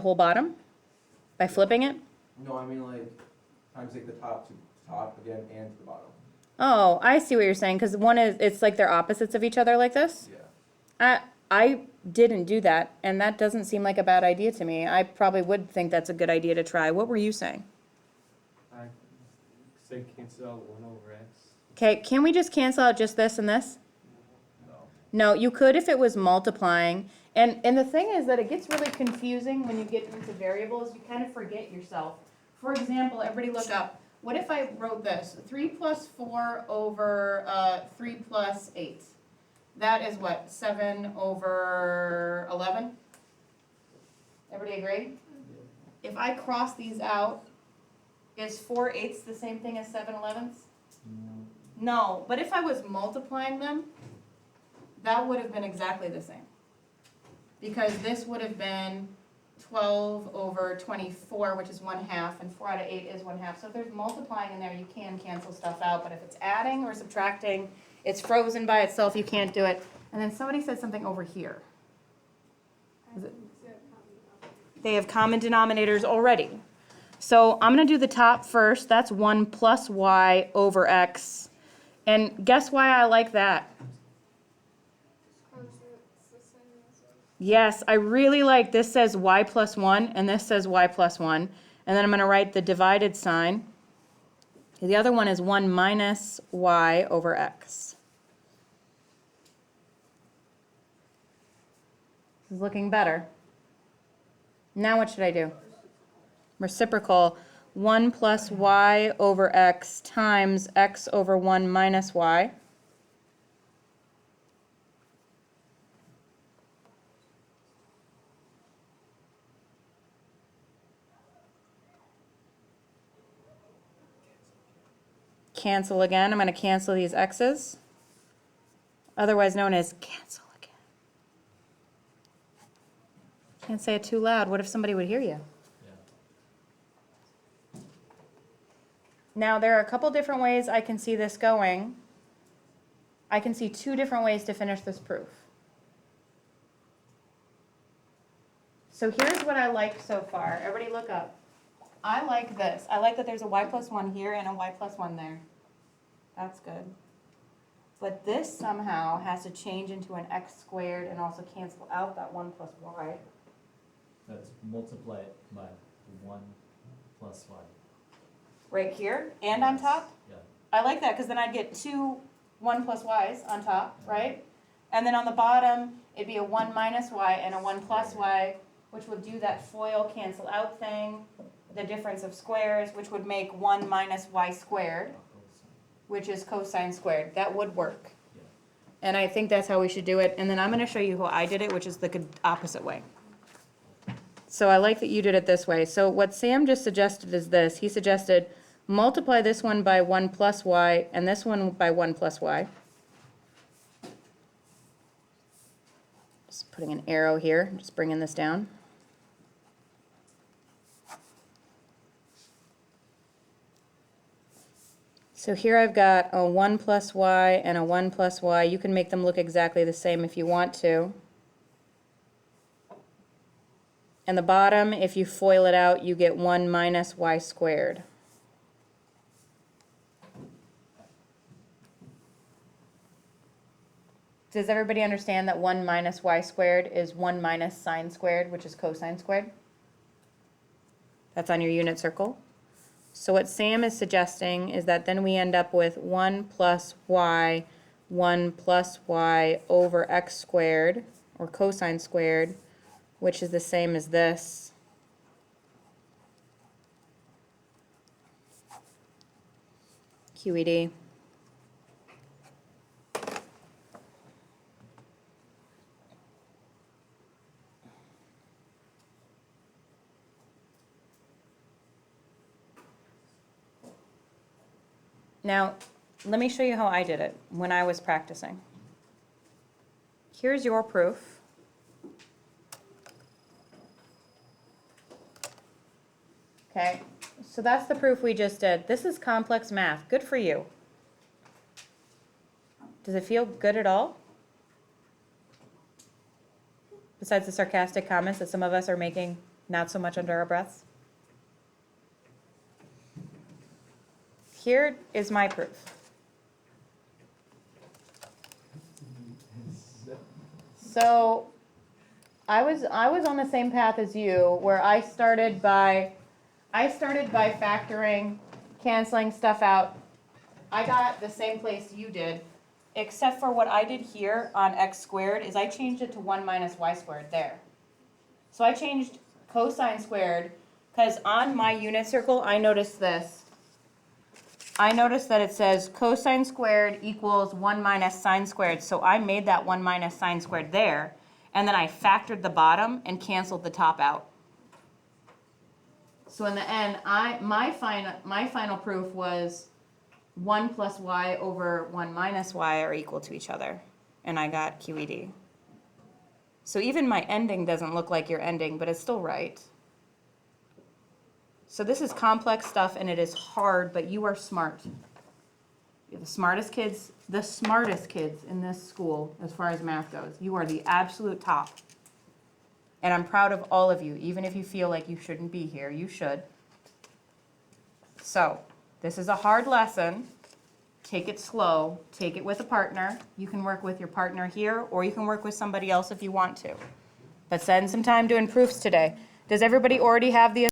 whole bottom by flipping it? No, I mean like times like the top to top again and to the bottom. Oh, I see what you're saying, because one is, it's like they're opposites of each other like this? Yeah. I didn't do that, and that doesn't seem like a bad idea to me. I probably would think that's a good idea to try. What were you saying? I say cancel out 1 over x. Okay, can we just cancel out just this and this? No. No, you could if it was multiplying. And the thing is that it gets really confusing when you get into variables. You kind of forget yourself. For example, everybody look up. What if I wrote this? 3 plus 4 over 3 plus 8. That is what? 7 over 11? Everybody agree? If I cross these out, is 4/8 the same thing as 7/11? No, but if I was multiplying them, that would have been exactly the same. Because this would have been 12 over 24, which is 1/2, and 4 out of 8 is 1/2. So if there's multiplying in there, you can cancel stuff out, but if it's adding or subtracting, it's frozen by itself, you can't do it. And then somebody said something over here. They have common denominators already. So I'm going to do the top first. That's 1 plus y over x. And guess why I like that? Yes, I really like, this says y plus 1, and this says y plus 1. And then I'm going to write the divided sign. The other one is 1 minus y over x. This is looking better. Now what should I do? Reciprocal. 1 plus y over x times x over 1 minus y. Cancel again. I'm going to cancel these x's, otherwise known as cancel again. Can't say it too loud. What if somebody would hear you? Now, there are a couple different ways I can see this going. I can see 2 different ways to finish this proof. So here's what I like so far. Everybody look up. I like this. I like that there's a y plus 1 here and a y plus 1 there. That's good. But this somehow has to change into an x squared and also cancel out that 1 plus y. That's multiply it by 1 plus y. Right here and on top? Yeah. I like that because then I'd get 2 1 plus y's on top, right? And then on the bottom, it'd be a 1 minus y and a 1 plus y, which would do that FOIL cancel out thing, the difference of squares, which would make 1 minus y squared, which is cosine squared. That would work. Yeah. And I think that's how we should do it. And then I'm going to show you how I did it, which is the opposite way. So I like that you did it this way. So what Sam just suggested is this. He suggested multiply this one by 1 plus y and this one by 1 plus y. Just putting an arrow here, just bringing this down. So here I've got a 1 plus y and a 1 plus y. You can make them look exactly the same if you want to. And the bottom, if you FOIL it out, you get 1 minus y squared. Does everybody understand that 1 minus y squared is 1 minus sine squared, which is cosine squared? That's on your unit circle. So what Sam is suggesting is that then we end up with 1 plus y over x squared, or cosine squared, which is the same as this. QED. Now, let me show you how I did it when I was practicing. Here's your proof. Okay, so that's the proof we just did. This is complex math. Good for you. Does it feel good at all? Besides the sarcastic comments that some of us are making Not so much under our breaths? Here is my proof. So I was on the same path as you, where I started by factoring, canceling stuff out. I got the same place you did, except for what I did here on x squared is I changed it to 1 minus y squared there. So I changed cosine squared, because on my unit circle, I noticed this. I noticed that it says cosine squared equals 1 minus sine squared, so I made that 1 minus sine squared there, and then I factored the bottom and canceled the top out. So in the end, my final proof was 1 plus y over 1 minus y are equal to each other, and I got QED. So even my ending doesn't look like your ending, but it's still right. So this is complex stuff, and it is hard, but you are smart. You're the smartest kids in this school as far as math goes. You are the absolute top. And I'm proud of all of you, even if you feel like you shouldn't be here, you should. So, this is a hard lesson. Take it slow, take it with a partner. You can work with your partner here, or you can work with somebody else if you want to. But spend some time doing proofs today. Does everybody already have the